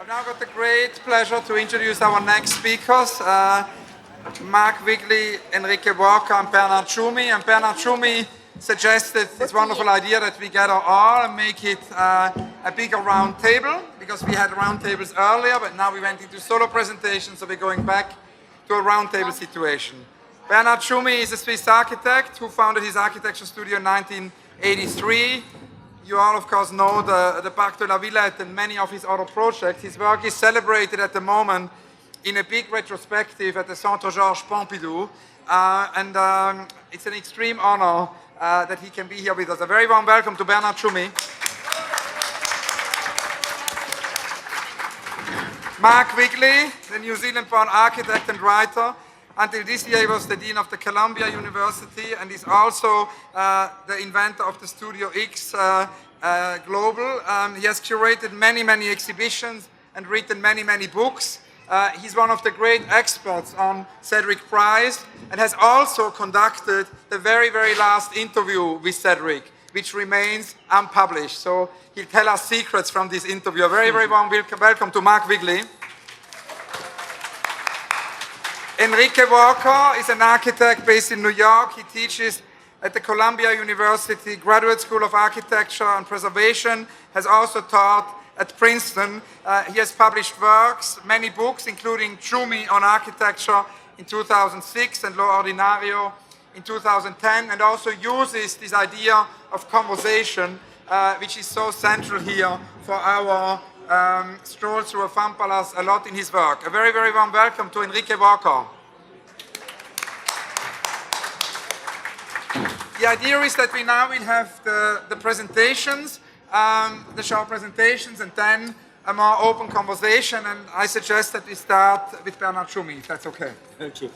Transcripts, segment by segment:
I've now got the great pleasure to introduce our next speakers, Mark Wigley, Enrique Walker, and Bernard Tschumi. And Bernard Tschumi suggested this wonderful idea that we gather all and make it a bigger round table, because we had round tables earlier, but now we went into solo presentations, so we're going back to a round table situation. Bernard Tschumi is a Swiss architect who founded his architecture studio in 1983. You all, of course, know the Parc de la Villette and many of his other projects. His work is celebrated at the moment in a big retrospective at the Centre Georges Pompidou. It's an extreme honor that he can be here with us. A very warm welcome to Bernard Tschumi. Mark Wigley, the New Zealand-born architect and writer. Until this year, he was the Dean of the Columbia University and is also the inventor of the Studio X Global. He has curated many, many exhibitions and written many, many books. He's one of the great experts on Cedric Price and has also conducted the very, very last interview with Cedric, which remains unpublished. So he'll tell us secrets from this interview. A very, very warm welcome to Mark Wigley. Enrique Walker is an architect based in New York. He teaches at the Columbia University Graduate School of Architecture and Preservation, has also taught at Princeton. He has published works, many books, including Tschumi on Architecture in 2006 and Lo Ordinario in 2010, and also uses this idea of conversation, which is so central here for our stroll through a fun palace a lot in his work. A very, very warm welcome to Enrique Walker. The idea is that we now will have the presentations, the short presentations, and then a more open conversation. And I suggest that we start with Bernard Tschumi, if that's okay. Okay.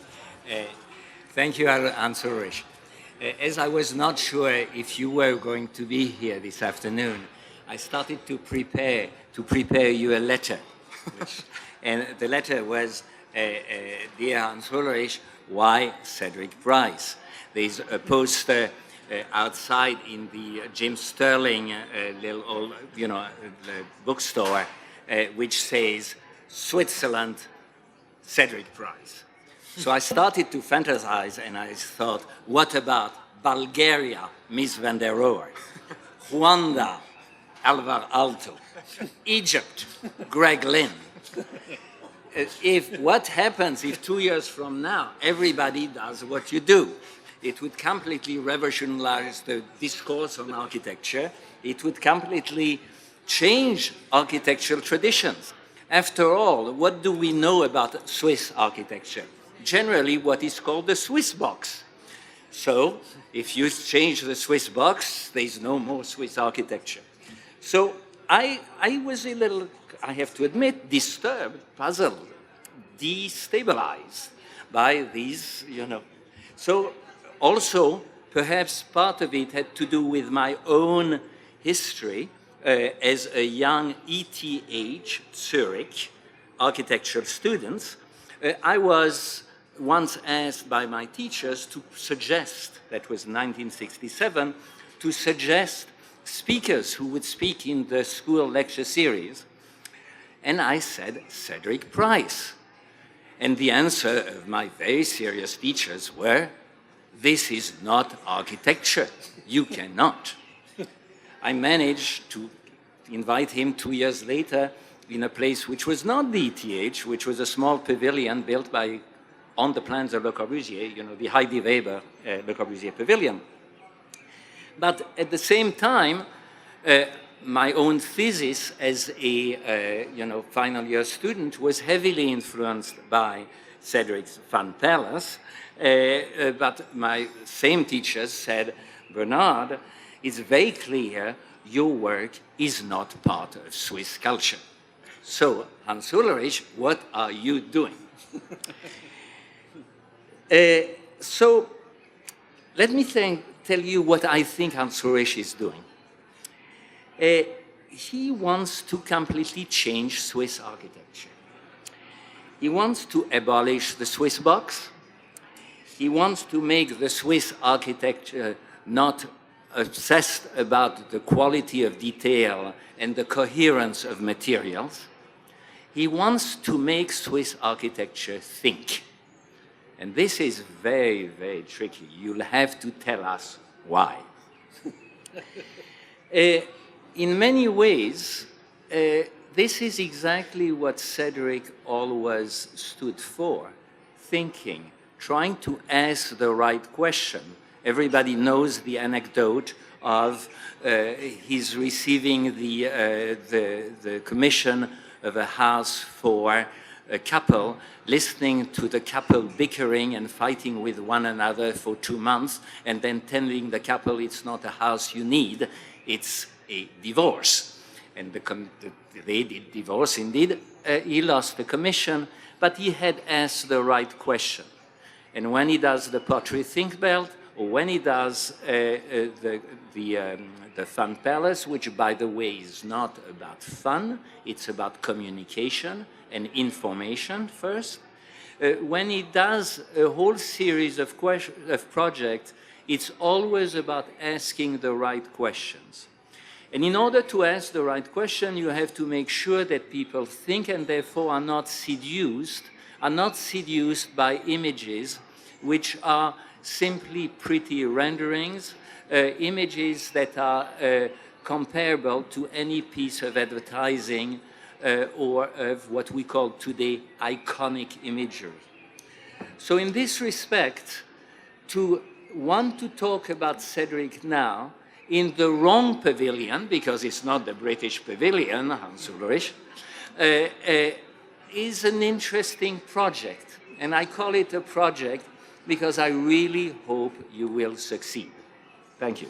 Thank you, Ulrich. As I was not sure if you were going to be here this afternoon, I started to prepare you a letter, and the letter was, Dear Ulrich, why Cedric Price? There's a poster outside in the Jim Sterling little old, bookstore, which says Switzerland, Cedric Price. So I started to fantasize, and I thought, what about Bulgaria, Miss van der Rohe, Rwanda, Alvar Aalto, Egypt, Greg Lynn. What happens if 2 years from now everybody does what you do? It would completely revolutionize the discourse on architecture. It would completely change architectural traditions. After all, what do we know about Swiss architecture? Generally, what is called the Swiss box. So, if you change the Swiss box, there's no more Swiss architecture. So I was a little, I have to admit, disturbed, puzzled, destabilized by these, So also, perhaps part of it had to do with my own history as a young ETH Zurich architectural student. I was once asked by my teachers to suggest, that was 1967, to suggest speakers who would speak in the school lecture series. And I said, Cedric Price. And the answer of my very serious teachers were, this is not architecture. You cannot. I managed to invite him 2 years later in a place which was not the ETH, which was a small pavilion built on the plans of Le Corbusier, the Heidi Weber Le Corbusier Pavilion. But at the same time, my own thesis as a final year student was heavily influenced by Cedric's Fun Palace. But my same teachers said, Bernard, it's very clear your work is not part of Swiss culture. So, Hans Ulrich, what are you doing? So, let me tell you what I think Hans Ulrich is doing. He wants to completely change Swiss architecture. He wants to abolish the Swiss box. He wants to make the Swiss architecture not obsessed about the quality of detail and the coherence of materials. He wants to make Swiss architecture think. And this is very, very tricky. You'll have to tell us why. In many ways, this is exactly what Cedric always stood for, thinking, trying to ask the right question. Everybody knows the anecdote of his receiving the commission of a house for a couple, listening to the couple bickering and fighting with one another for 2 months, and then telling the couple it's not a house you need, it's a divorce. And they did divorce indeed. He lost the commission, but he had asked the right question. And when he does the pottery think belt, or when he does the Fun Palace, which by the way is not about fun, it's about communication and information first. When he does a whole series of projects, it's always about asking the right questions. And in order to ask the right question, you have to make sure that people think and therefore are not seduced by images which are simply pretty renderings, images that are comparable to any piece of advertising or of what we call today iconic imagery. So in this respect, to want to talk about Cedric now in the wrong pavilion, because it's not the British pavilion, Hans Ulrich, is an interesting project. And I call it a project because I really hope you will succeed. Thank you.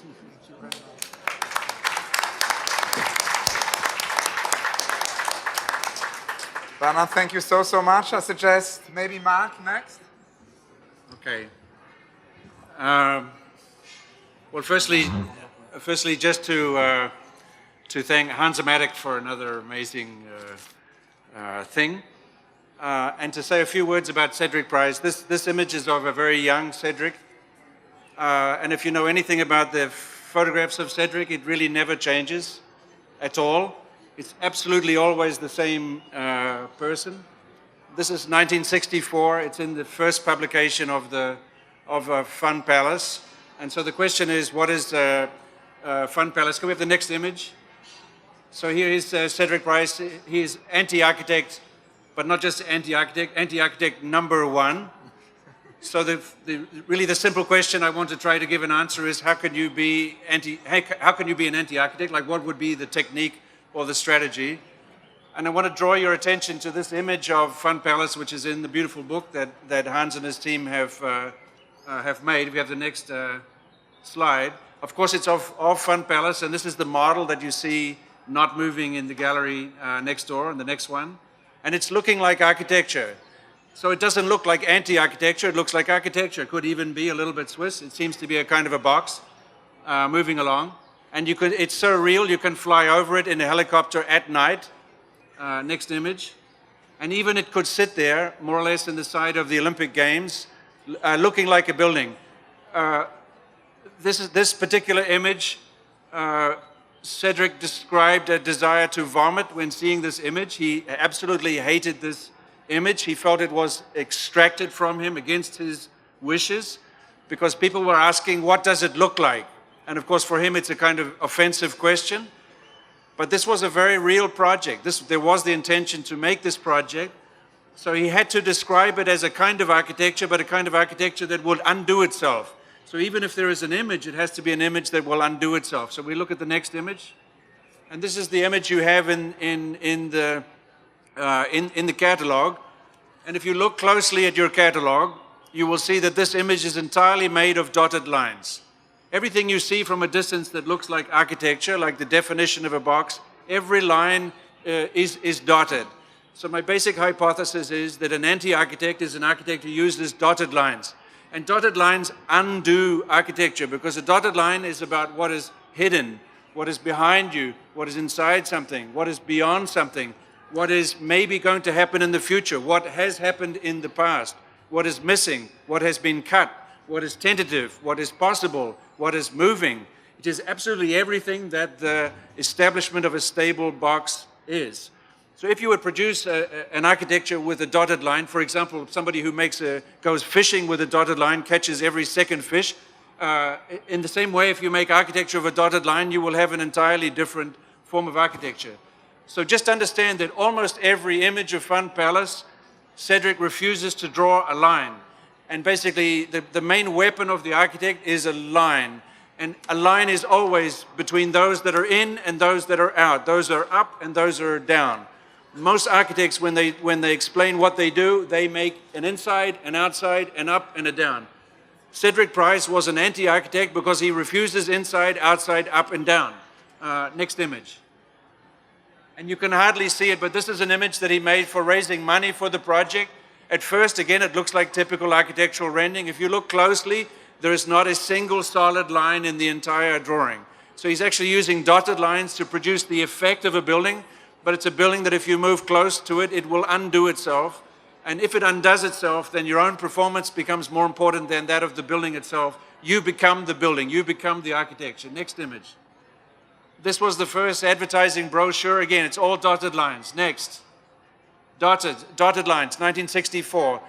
Bernard, thank you so much. I suggest maybe Mark next. Okay. Well, firstly, just to thank Hans Amatic for another amazing thing, and to say a few words about Cedric Price. This image is of a very young Cedric, and if you know anything about the photographs of Cedric, it really never changes at all. It's absolutely always the same person. This is 1964. It's in the first publication of Fun Palace. And so the question is, what is Fun Palace? Can we have the next image? So here is Cedric Price. He is anti-architect, but not just anti-architect, anti-architect number one. So really the simple question I want to try to give an answer is, how can you be an anti-architect? Like, what would be the technique or the strategy? And I want to draw your attention to this image of Fun Palace, which is in the beautiful book that Hans and his team have made. If we have the next slide. Of course, it's of Fun Palace, and this is the model that you see not moving in the gallery next door, and the next one. And it's looking like architecture. So it doesn't look like anti-architecture, it looks like architecture. It could even be a little bit Swiss. It seems to be a kind of a box moving along. And it's so real, you can fly over it in a helicopter at night. Next image. And even it could sit there, more or less in the side of the Olympic Games, looking like a building. This particular image, Cedric described a desire to vomit when seeing this image. He absolutely hated this image. He felt it was extracted from him against his wishes, because people were asking, what does it look like? And of course, for him, it's a kind of offensive question. But this was a very real project. There was the intention to make this project. So he had to describe it as a kind of architecture, but a kind of architecture that would undo itself. So even if there is an image, it has to be an image that will undo itself. So we look at the next image. And this is the image you have in the catalog. And if you look closely at your catalog, you will see that this image is entirely made of dotted lines. Everything you see from a distance that looks like architecture, like the definition of a box, every line is dotted. So my basic hypothesis is that an anti-architect is an architect who uses dotted lines. And dotted lines undo architecture, because a dotted line is about what is hidden, what is behind you, what is inside something, what is beyond something, what is maybe going to happen in the future, what has happened in the past, what is missing, what has been cut, what is tentative, what is possible, what is moving. It is absolutely everything that the establishment of a stable box is. So if you would produce an architecture with a dotted line, for example, somebody who goes fishing with a dotted line, catches every second fish, in the same way, if you make architecture of a dotted line, you will have an entirely different form of architecture. So just understand that almost every image of Fun Palace, Cedric refuses to draw a line. And basically, the main weapon of the architect is a line. And a line is always between those that are in and those that are out. Those are up and those are down. Most architects, when they explain what they do, they make an inside, an outside, an up, and a down. Cedric Price was an anti-architect because he refuses inside, outside, up, and down. Next image. And you can hardly see it, but this is an image that he made for raising money for the project. At first, again, it looks like typical architectural rendering. If you look closely, there is not a single solid line in the entire drawing. So he's actually using dotted lines to produce the effect of a building, but it's a building that if you move close to it, it will undo itself. And if it undoes itself, then your own performance becomes more important than that of the building itself. You become the building, you become the architecture. Next image. This was the first advertising brochure. Again, it's all dotted lines. Next. Dotted lines, 1964.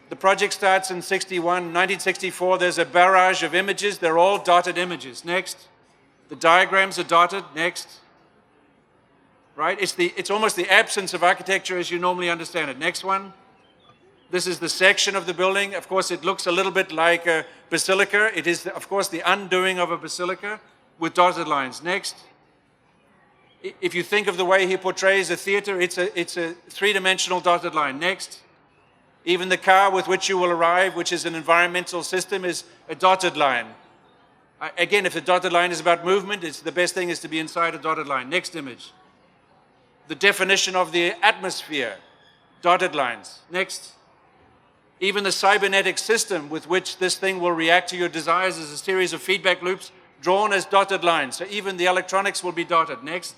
The project starts in 61, 1964. There's a barrage of images. They're all dotted images. Next. The diagrams are dotted. Next. Right? It's almost the absence of architecture as you normally understand it. Next one. This is the section of the building. Of course, it looks a little bit like a basilica. It is, of course, the undoing of a basilica with dotted lines. Next. If you think of the way he portrays a theater, it's a three-dimensional dotted line. Next. Even the car with which you will arrive, which is an environmental system, is a dotted line. Again, if the dotted line is about movement, the best thing is to be inside a dotted line. Next image. The definition of the atmosphere, dotted lines. Next. Even the cybernetic system with which this thing will react to your desires is a series of feedback loops drawn as dotted lines. So even the electronics will be dotted. Next.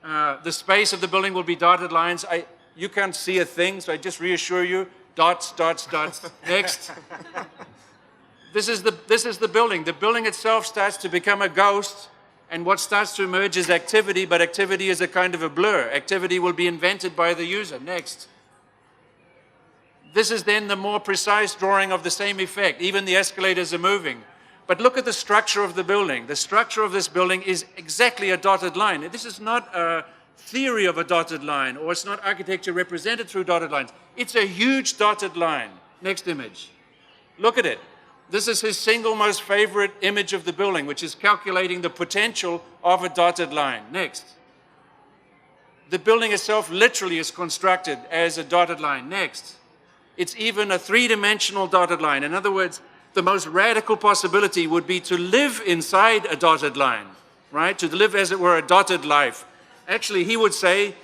The space of the building will be dotted lines. You can't see a thing, so I just reassure you, dots, dots, dots. Next. This is the building. The building itself starts to become a ghost, and what starts to emerge is activity, but activity is a kind of a blur. Activity will be invented by the user. Next. This is then the more precise drawing of the same effect. Even the escalators are moving. But look at the structure of the building. The structure of this building is exactly a dotted line. This is not a theory of a dotted line, or it's not architecture represented through dotted lines. It's a huge dotted line. Next image. Look at it. This is his single most favorite image of the building, which is calculating the potential of a dotted line. Next. The building itself literally is constructed as a dotted line. Next. It's even a three-dimensional dotted line. In other words, the most radical possibility would be to live inside a dotted line, right? To live, as it were, a dotted life. Actually, he would say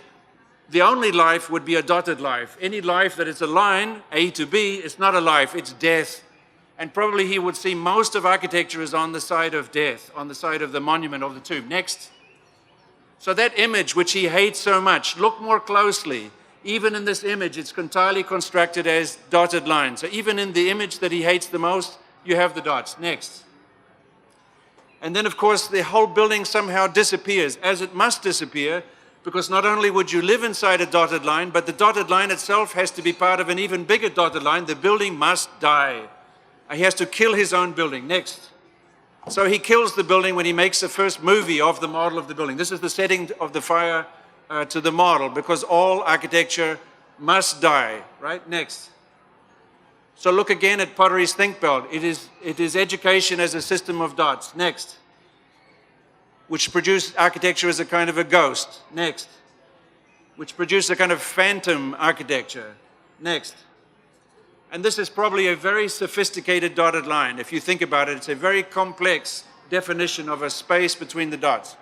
the only life would be a dotted life. Any life that is a line, A to B, it's not a life, it's death. And probably he would see most of architecture is on the side of death, on the side of the monument of the tomb. Next. So that image, which he hates so much, look more closely. Even in this image, it's entirely constructed as dotted lines. So even in the image that he hates the most, you have the dots. Next. And then, of course, the whole building somehow disappears, as it must disappear, because not only would you live inside a dotted line, but the dotted line itself has to be part of an even bigger dotted line. The building must die. He has to kill his own building. Next. So he kills the building when he makes the first movie of the model of the building. This is the setting of the fire to the model, because all architecture must die, right? Next. So look again at Pottery's Think Belt. It is education as a system of dots. Next. Which produced architecture as a kind of a ghost. Next. Which produced a kind of phantom architecture. Next. And this is probably a very sophisticated dotted line. If you think about it, it's a very complex definition of a space between the dots.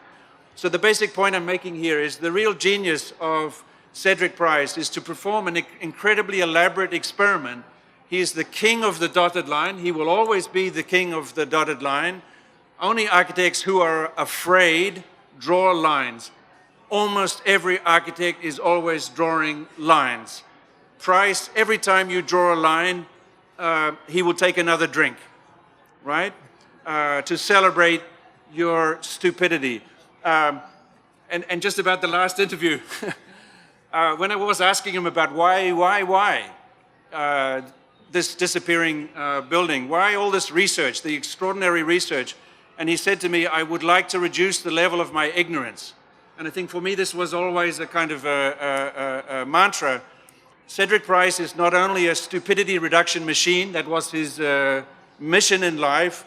So the basic point I'm making here is the real genius of Cedric Price is to perform an incredibly elaborate experiment. He is the king of the dotted line. He will always be the king of the dotted line. Only architects who are afraid draw lines. Almost every architect is always drawing lines. Price, every time you draw a line, he will take another drink, right? To celebrate your stupidity. And just about the last interview, when I was asking him about why this disappearing building, why all this research, the extraordinary research, and he said to me, I would like to reduce the level of my ignorance. And I think for me this was always a kind of a mantra. Cedric Price is not only a stupidity reduction machine, that was his mission in life,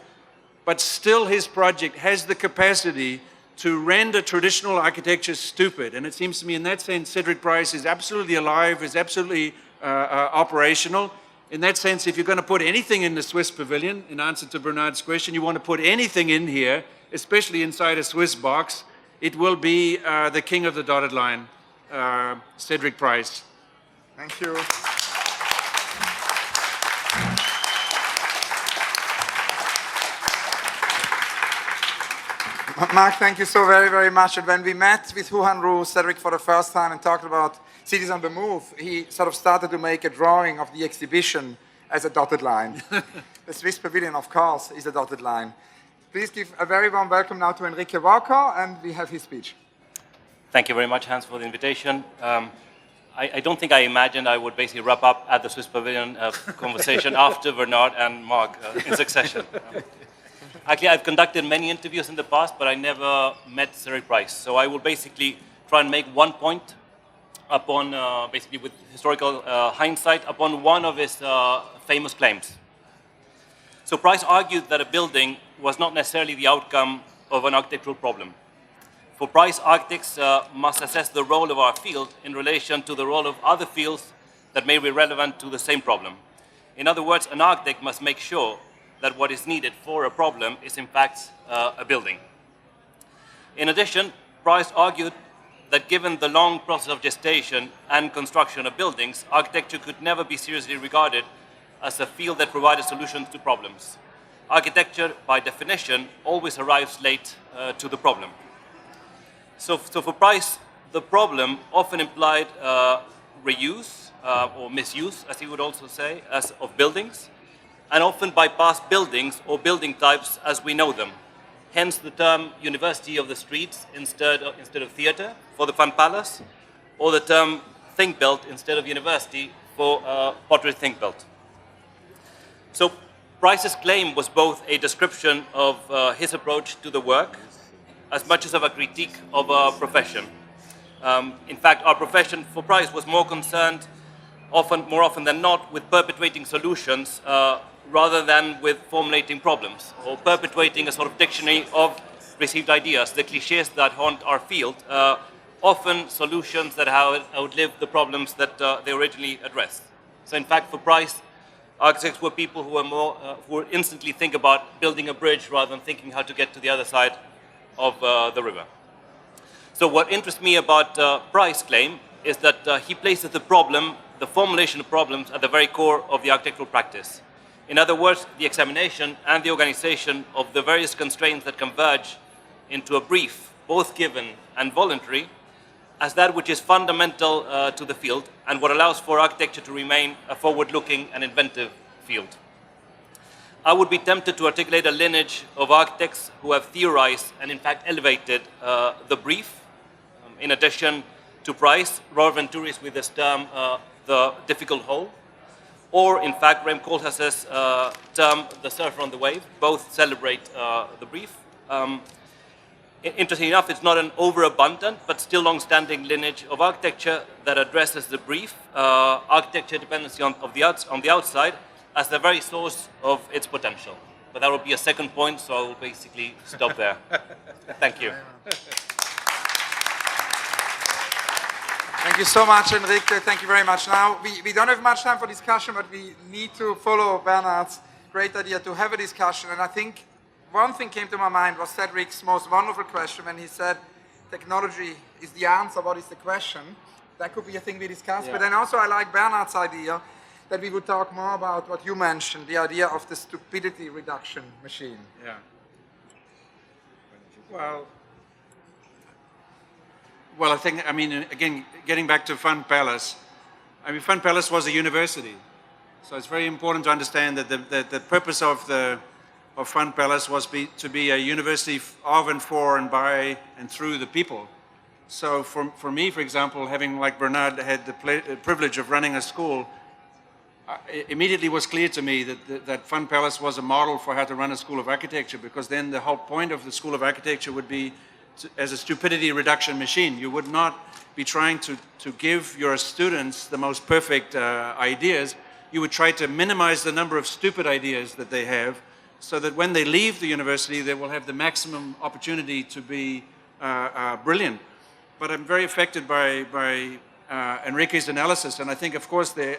but still his project has the capacity to render traditional architecture stupid. And it seems to me in that sense, Cedric Price is absolutely alive, is absolutely operational. In that sense, if you're going to put anything in the Swiss Pavilion, in answer to Bernard's question, you want to put anything in here, especially inside a Swiss box, it will be the king of the dotted line, Cedric Price. Thank you. Mark, thank you so very, very much. And when we met with Huhan Ru, Cedric, for the first time and talked about cities on the move, he sort of started to make a drawing of the exhibition as a dotted line. The Swiss Pavilion, of course, is a dotted line. Please give a very warm welcome now to Enrique Walker, and we have his speech. Thank you very much, Hans, for the invitation. I don't think I imagined I would basically wrap up at the Swiss Pavilion conversation after Bernard and Mark in succession. Actually, I've conducted many interviews in the past, but I never met Cedric Price. So I will basically try and make one point upon, basically with historical hindsight, upon one of his famous claims. So Price argued that a building was not necessarily the outcome of an architectural problem. For Price, architects must assess the role of our field in relation to the role of other fields that may be relevant to the same problem. In other words, an architect must make sure that what is needed for a problem is in fact a building. In addition, Price argued that given the long process of gestation and construction of buildings, architecture could never be seriously regarded as a field that provided solutions to problems. Architecture, by definition, always arrives late to the problem. So for Price, the problem often implied reuse or misuse, as he would also say, of buildings, and often bypassed buildings or building types as we know them. Hence the term university of the streets instead of theater for the Fun Palace, or the term think built instead of university for pottery think built. So Price's claim was both a description of his approach to the work as much as of a critique of our profession. In fact, our profession for Price was more concerned more often than not with perpetuating solutions rather than with formulating problems, or perpetuating a sort of dictionary of received ideas, the cliches that haunt our field, often solutions that have outlived the problems that they originally addressed. So in fact, for Price, architects were people who were instantly think about building a bridge rather than thinking how to get to the other side of the river. So what interests me about Price's claim is that he places the formulation of problems at the very core of the architectural practice. In other words, the examination and the organization of the various constraints that converge into a brief, both given and voluntary, as that which is fundamental to the field and what allows for architecture to remain a forward-looking and inventive field. I would be tempted to articulate a lineage of architects who have theorized and in fact elevated the brief, in addition to Price, Robert Venturi's with this term, the difficult whole, or in fact Rem Koolhaas's term, the surfer on the wave. Both celebrate the brief. Interestingly enough, it's not an overabundant but still long-standing lineage of architecture that addresses the brief, architecture dependency on the outside, as the very source of its potential. But that will be a second point, so I will basically stop there. Thank you. Thank you so much, Enrique. Thank you very much. Now, we don't have much time for discussion, but we need to follow Bernard's great idea to have a discussion. And I think one thing came to my mind was Cedric's most wonderful question when he said, technology is the answer, what is the question? That could be a thing we discussed. Yeah. But then also I like Bernard's idea that we would talk more about what you mentioned, the idea of the stupidity reduction machine. Yeah. Well, I think, again, getting back to Fun Palace, Fun Palace was a university. So it's very important to understand that the purpose of Fun Palace was to be a university of and for and by and through the people. So for me, for example, having, like Bernard, had the privilege of running a school, it immediately was clear to me that Fun Palace was a model for how to run a school of architecture, because then the whole point of the school of architecture would be as a stupidity reduction machine. You would not be trying to give your students the most perfect ideas. You would try to minimize the number of stupid ideas that they have, so that when they leave the university, they will have the maximum opportunity to be brilliant. But I'm very affected by Enrique's analysis, and I think, of course, the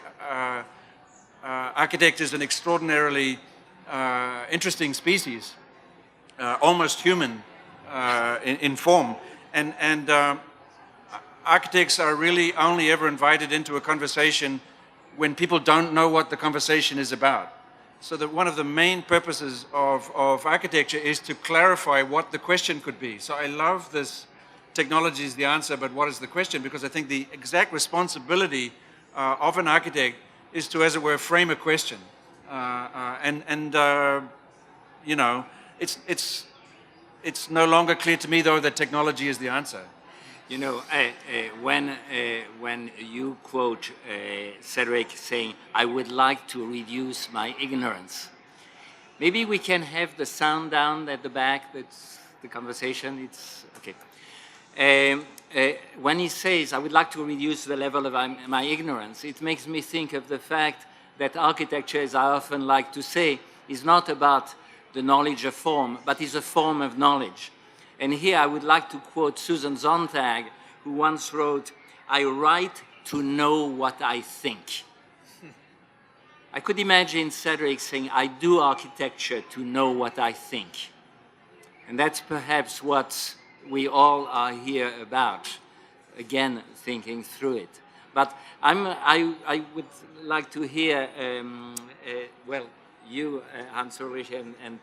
architect is an extraordinarily interesting species, almost human in form, and architects are really only ever invited into a conversation when people don't know what the conversation is about. So that one of the main purposes of architecture is to clarify what the question could be. So I love this technology is the answer, but what is the question? Because I think the exact responsibility of an architect is to, as it were, frame a question. You know, it's no longer clear to me, though, that technology is the answer. You know, when you quote Cedric saying, "I would like to reduce my ignorance," maybe we can have the sound down at the back. That's the conversation. It's okay. When he says, "I would like to reduce the level of my ignorance," it makes me think of the fact that architecture, as I often like to say, is not about the knowledge of form, but is a form of knowledge. And here I would like to quote Susan Sontag, who once wrote, "I write to know what I think." I could imagine Cedric saying, "I do architecture to know what I think." And that's perhaps what we all are here about, again, thinking through it. But I would like to hear, well, you, Hans Ulrich, and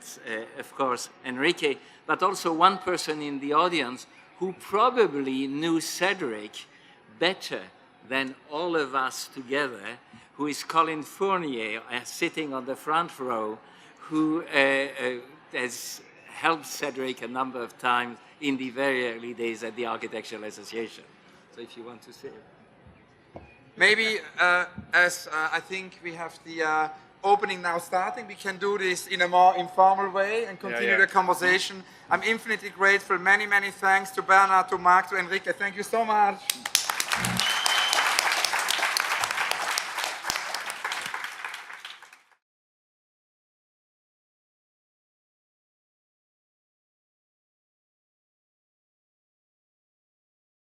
of course, Enrique, but also one person in the audience who probably knew Cedric better than all of us together, who is Colin Fournier, sitting on the front row, who has helped Cedric a number of times in the very early days at the Architectural Association. So if you want to say it. Maybe as I think we have the opening now starting, we can do this in a more informal way and continue the conversation. I'm infinitely grateful. Many, many thanks to Bernard, to Mark, to Enrique. Thank you so much.